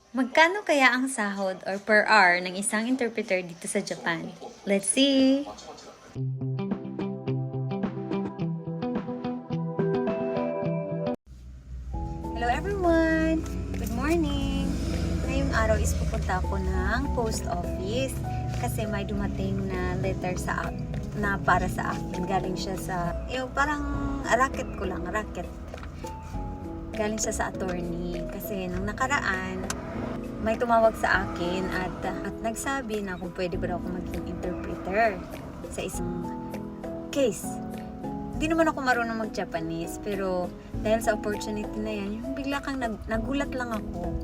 Magkano kaya ang sahod or per hour ng isang interpreter dito sa Japan? Let's see! Hello everyone! Good morning! Ngayong araw is pupunta ako ng post office kasi may dumating na letter na para sa akin. Galing siya sa, yung parang racket ko lang, racket. Galing siya sa attorney kasi nung nakaraan may tumawag sa akin at nagsabi na kung pwede ba ako maging interpreter sa isang case. Hindi naman ako marunong mag-Japanese pero dahil sa opportunity na yan, yung bigla kang nagulat lang ako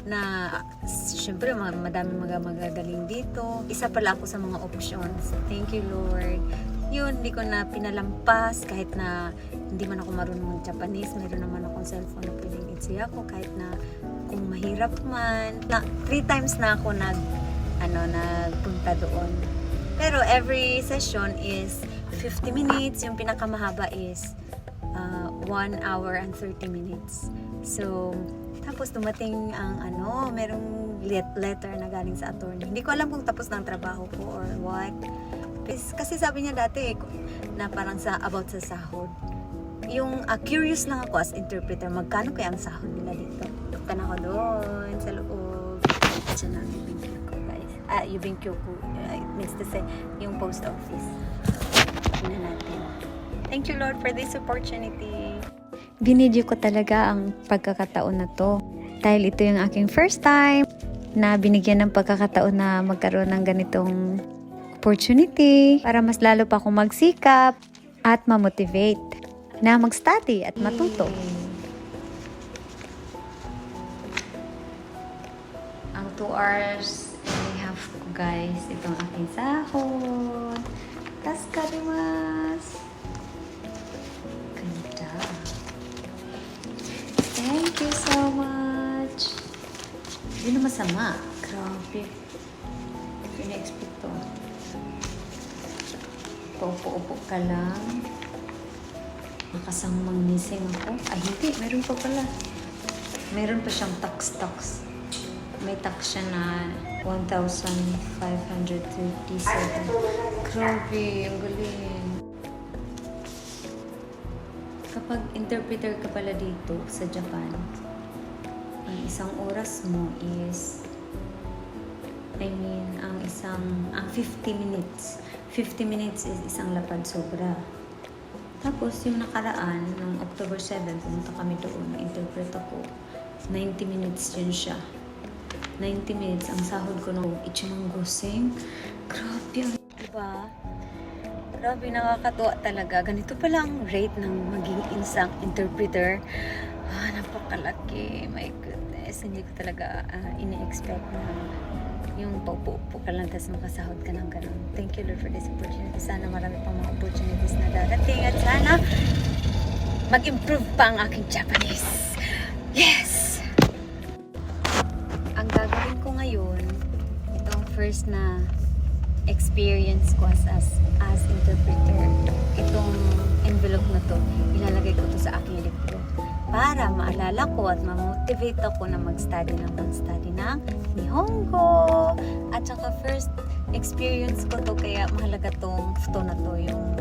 na syempre madami magagaling dito. Isa pala ako sa mga options. Thank you Lord. Yun, hindi ko na pinalampas kahit na hindi man ako marunong mag-Japanese. Meron naman akong cellphone na pwedeng itsuya ko kahit na kung mahirap man. 3 times na ako nagpunta doon. Pero every session is 50 minutes. Yung pinakamahaba is 1 hour and 30 minutes. So, tapos dumating ang merong letter na galing sa attorney. Hindi ko alam kung tapos na ang trabaho ko or what. Kasi sabi niya dati na parang about sa sahod. Yung curious lang ako as interpreter, magkano kaya ang sahod nila dito? Punta na ako doon sa loob. Diyan na yung Yubinkyo ko guys. Yubinkyo ko. It means to say, yung post office. Tingnan natin. Thank you Lord for this opportunity. Binidyo ko talaga ang pagkakataon na to. Dahil ito yung aking first time na binigyan ng pagkakataon na magkaroon ng ganitong opportunity para mas lalo pa akong magsikap at ma-motivate na mag-study at matuto. Ang 2 hours and a half ko guys, itong aking sahod. Taskarimasu. Ganda. Thank you so much. Hindi na masama. Grabe. Pina-expect to. Paupo-upo ka lang. Makasang mangising ako. Ay, hindi. Meron pa pala. Meron pa siyang tax. May tax siya na 1,537. Grabe. Ang galing. Kapag interpreter ka pala dito sa Japan, ang isang oras mo is ang 50 minutes. 50 minutes is isang lapad sobra. Tapos yung nakaraan, ng October 7, pumunta kami doon, na-interpret ako. 90 minutes yun siya. 90 minutes, ang sahod ko nung Ichiman-goseng. Grabe, diba? Grabe, nakakatuwa talaga. Ganito pala ang rate ng maging isang interpreter. Napakalaki. My goodness. Hindi ko talaga ini-expect na yung paupo-upo ka lang tapos makasahod ka ng ganun. Thank you Lord for this opportunity. Sana marami pang mga opportunities na darating at sana mag-improve pa ang aking Japanese. Yes! Ang gagawin ko ngayon, itong first na experience ko as interpreter, itong envelope na to, ilalagay ko to sa aking libro para maalala ko at ma-motivate ako na mag-study ng Nihongo. At saka first experience ko to, kaya mahalaga tong na to, yung